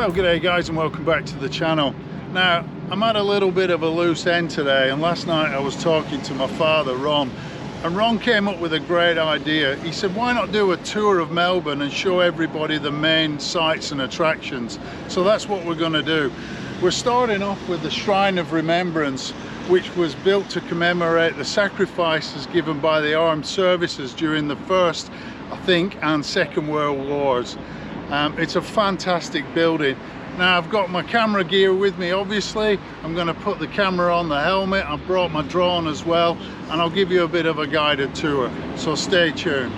Well, g'day guys, and welcome back to the channel. Now, I'm at a little bit of a loose end today, and last night I was talking to my father, Ron, and Ron came up with a great idea. He said, why not do a tour of Melbourne and show everybody the main sights and attractions? So that's what we're going to do. We're starting off with the Shrine of Remembrance, which was built to commemorate the sacrifices given by the armed services during the First, I think, and Second World Wars. It's a fantastic building. Now, I've got my camera gear with me, obviously. I'm going to put the camera on the helmet. I've brought my drone as well, and I'll give you a bit of a guided tour, so stay tuned.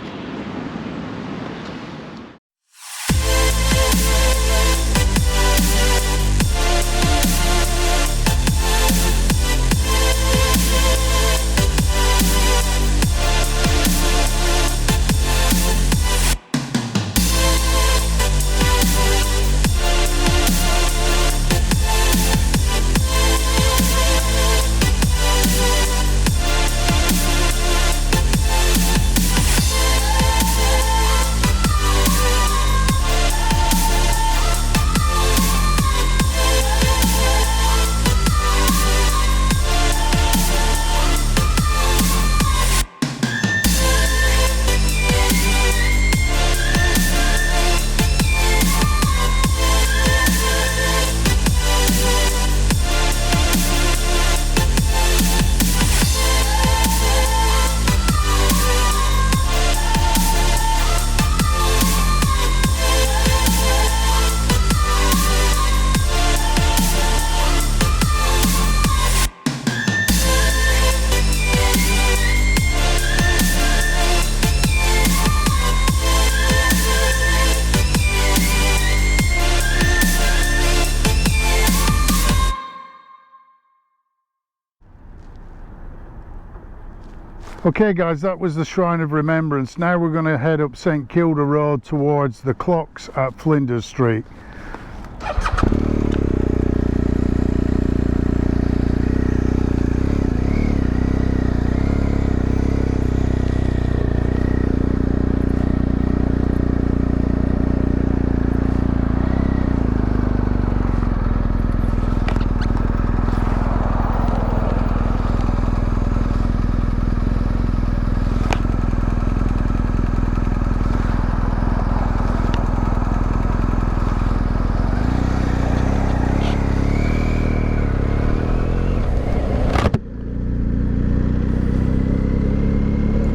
Okay guys, that was the Shrine of Remembrance. Now we're going to head up St Kilda Road towards the clocks at Flinders Street.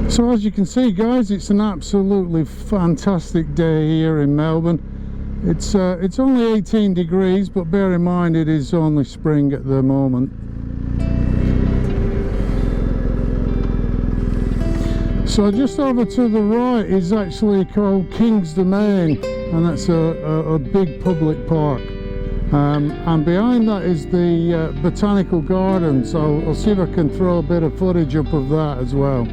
So as you can see guys, it's an absolutely fantastic day here in Melbourne. It's only 18 degrees, but bear in mind it is only spring at the moment. So just over to the right is actually called King's Domain, and that's a big public park. And behind that is the botanical garden, so I'll see if I can throw a bit of footage up of that as well.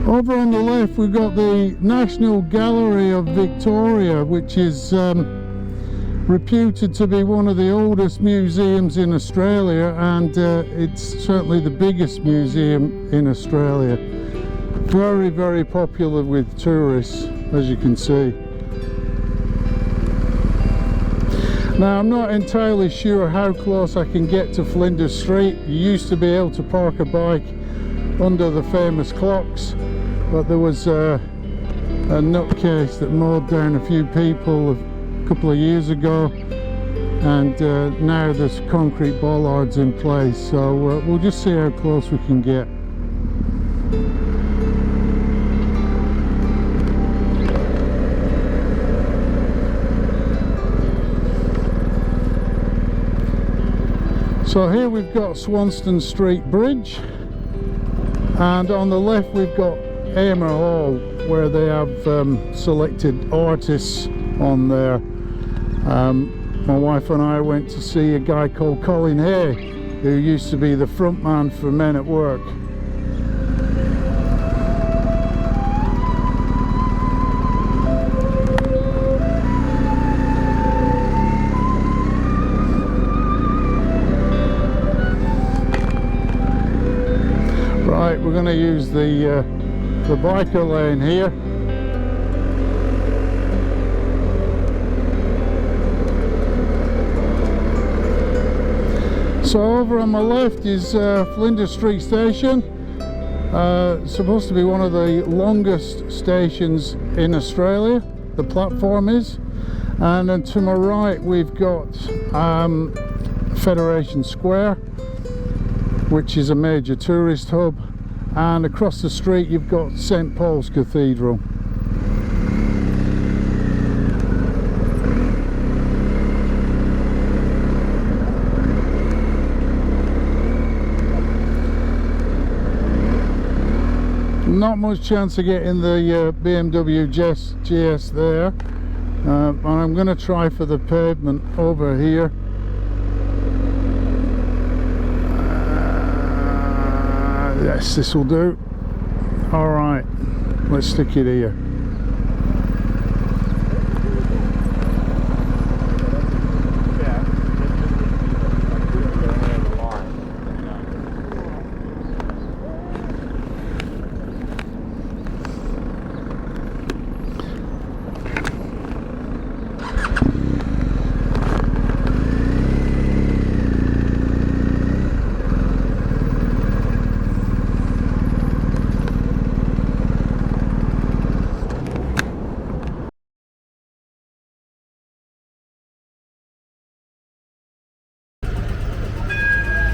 Over on the left we've got the National Gallery of Victoria, which is reputed to be one of the oldest museums in Australia, and it's certainly the biggest museum in Australia. Very, very popular with tourists, as you can see. Now, I'm not entirely sure how close I can get to Flinders Street. You used to be able to park a bike under the famous clocks, but there was a nutcase that mowed down a few people couple of years ago, and now there's concrete bollards in place, so we'll just see how close we can get. So here we've got Swanston Street Bridge, and on the left we've got Aymer Hall, where they have selected artists on there. My wife and I went to see a guy called Colin Hay, who used to be the front man for Men at Work. Right, we're going to use the biker lane here. So over on my left is Flinders Street Station. Supposed to be one of the longest stations in Australia, the platform is. And then to my right we've got Federation Square, which is a major tourist hub, and across the street you've got St Paul's Cathedral. Not much chance of getting the BMW GS there, and I'm going to try for the pavement over here. Yes, this will do. Alright, let's stick it here.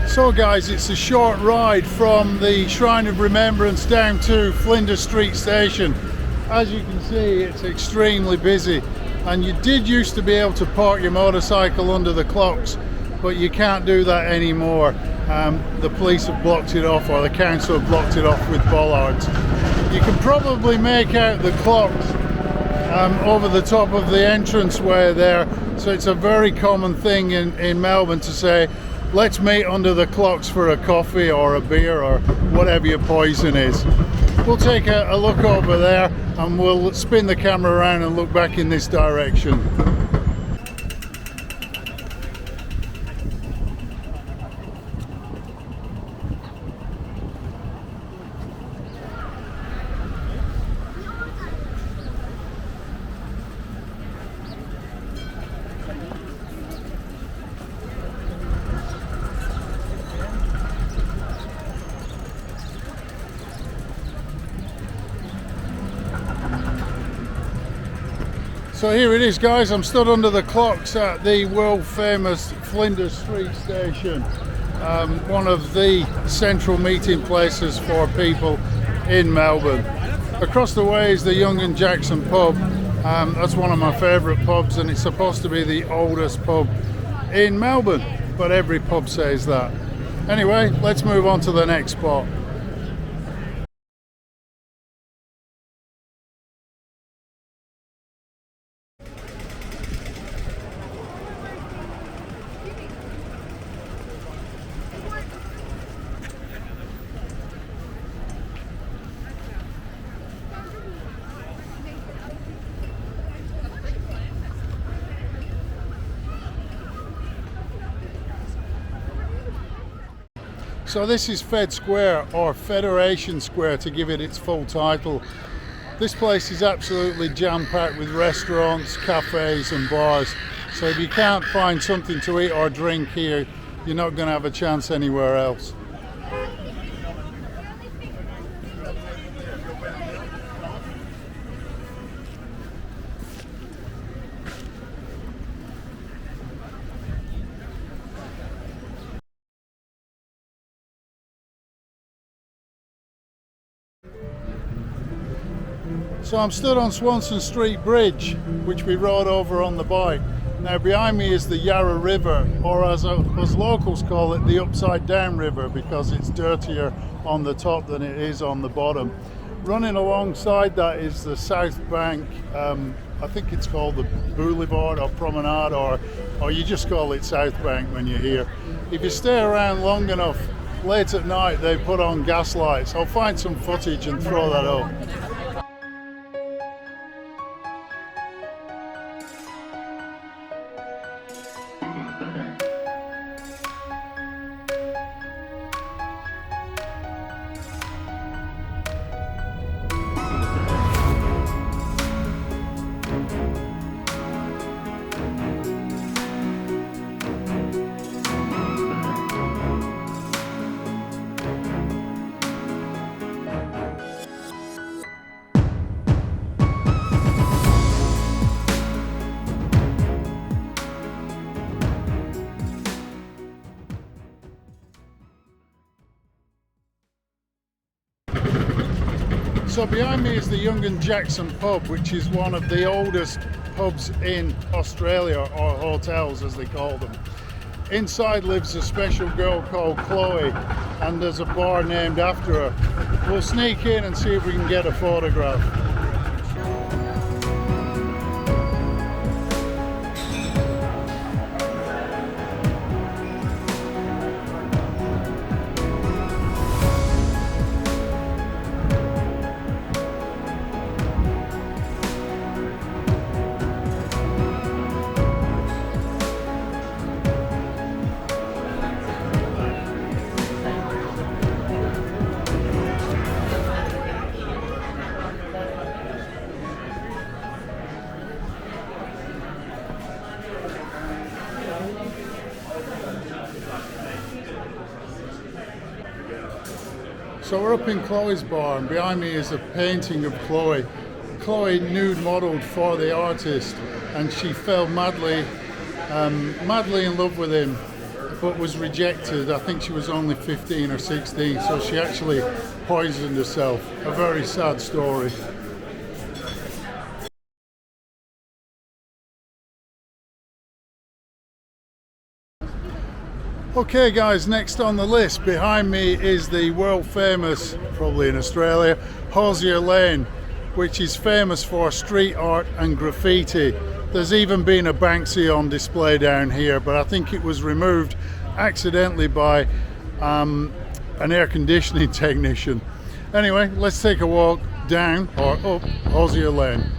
So guys, it's a short ride from the Shrine of Remembrance down to Flinders Street Station. As you can see, it's extremely busy, and you did used to be able to park your motorcycle under the clocks, but you can't do that anymore. The police have blocked it off, or the council have blocked it off with bollards. You can probably make out the clocks over the top of the entranceway there, so it's a very common thing in Melbourne to say, let's meet under the clocks for a coffee or a beer or whatever your poison is. We'll take a look over there and we'll spin the camera around and look back in this direction. So here it is guys, I'm stood under the clocks at the world famous Flinders Street Station, one of the central meeting places for people in Melbourne. Across the way is the Young and Jackson pub. That's one of my favourite pubs, and it's supposed to be the oldest pub in Melbourne, but every pub says that. Anyway, let's move on to the next spot. So this is Fed Square, or Federation Square to give it its full title. This place is absolutely jam-packed with restaurants, cafes and bars. So if you can't find something to eat or drink here, you're not going to have a chance anywhere else. So I'm stood on Swanston Street Bridge, which we rode over on the bike. Now behind me is the Yarra River, or as locals call it, the upside down river, because it's dirtier on the top than it is on the bottom. Running alongside that is the Southbank, I think it's called the Boulevard or Promenade, or you just call it Southbank when you're here. If you stay around long enough, late at night they put on gas lights. I'll find some footage and throw that up. So behind me is the Young and Jackson pub, which is one of the oldest pubs in Australia, or hotels as they call them. Inside lives a special girl called Chloe, and there's a bar named after her. We'll sneak in and see if we can get a photograph. So we're up in Chloe's bar, and behind me is a painting of Chloe. Chloe nude modelled for the artist, and she fell madly in love with him, but was rejected. I think she was only 15 or 16, so she actually poisoned herself. A very sad story. Okay guys, next on the list behind me is the world famous, probably in Australia, Hosier Lane, which is famous for street art and graffiti. There's even been a Banksy on display down here, but I think it was removed accidentally by an air conditioning technician. Anyway, let's take a walk down or up Hosier Lane.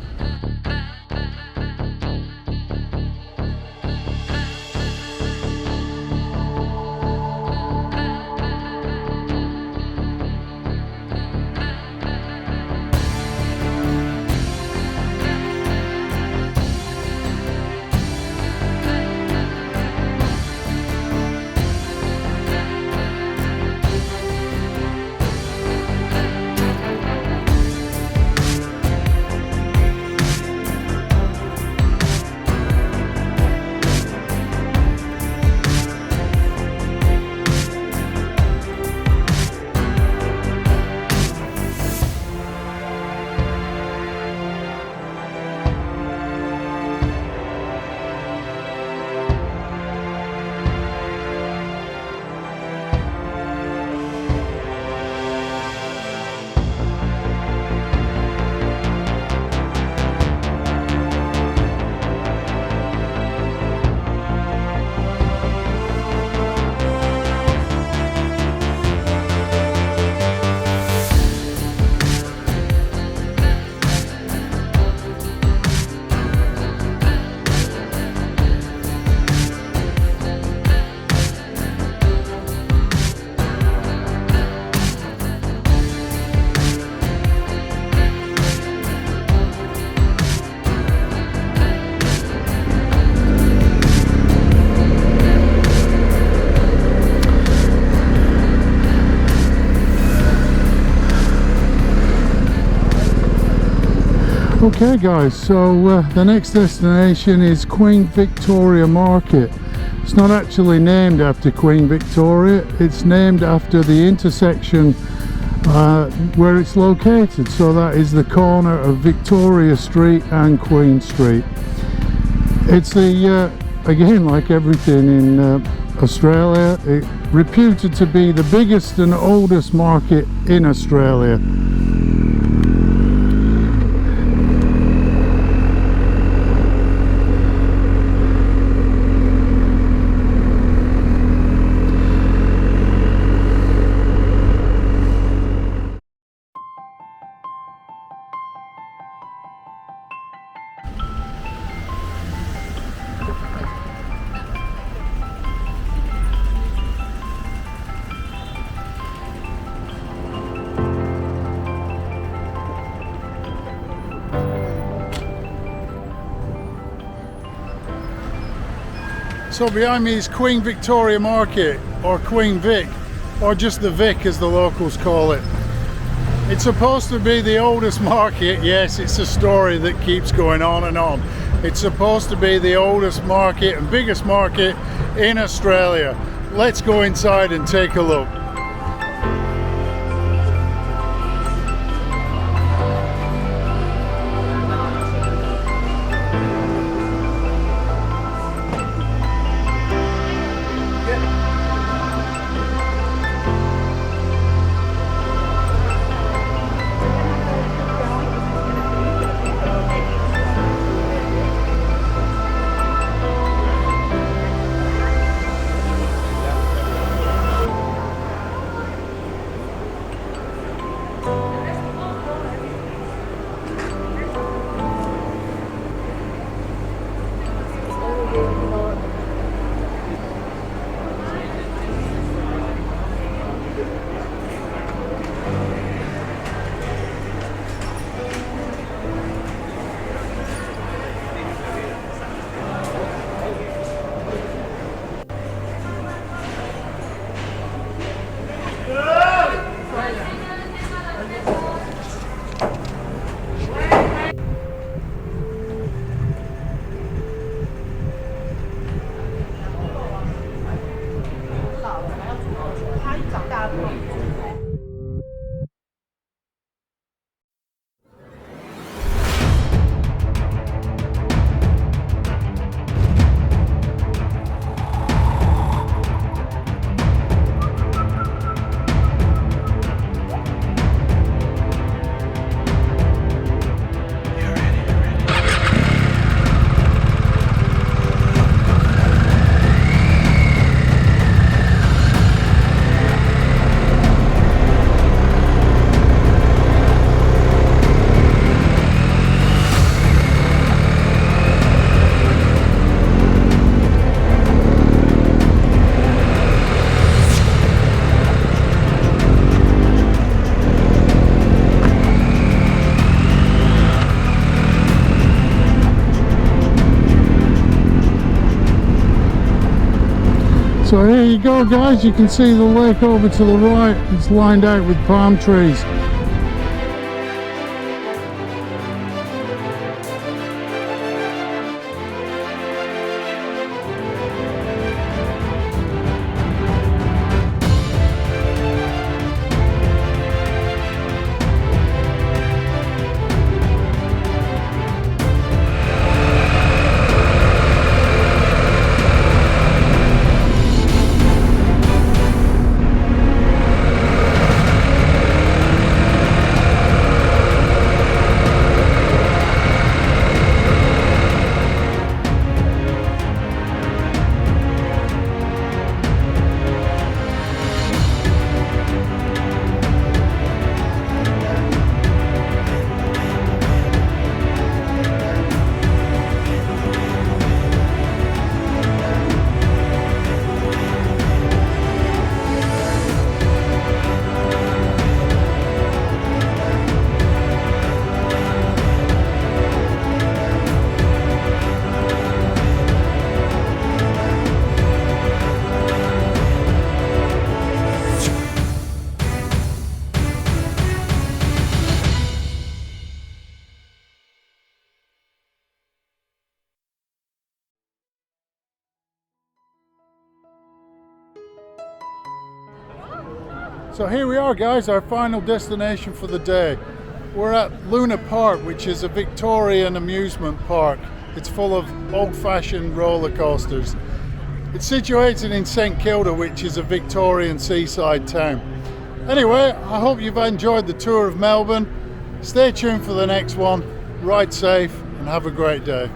Okay guys, so the next destination is Queen Victoria Market. It's not actually named after Queen Victoria, it's named after the intersection where it's located. So that is the corner of Victoria Street and Queen Street. It's the again, like everything in Australia, it's reputed to be the biggest and oldest market in Australia. So behind me is Queen Victoria Market, or Queen Vic, or just the Vic as the locals call it. It's supposed to be the oldest market. Yes, it's a story that keeps going on and on. It's supposed to be the oldest market and biggest market in Australia. Let's go inside and take a look. So here you go, guys, you can see the lake over to the right. It's lined out with palm trees. So here we are, guys, our final destination for the day. We're at Luna Park, which is a Victorian amusement park. It's full of old-fashioned roller coasters. It's situated in St Kilda, which is a Victorian seaside town. Anyway, I hope you've enjoyed the tour of Melbourne. Stay tuned for the next one. Ride safe and have a great day.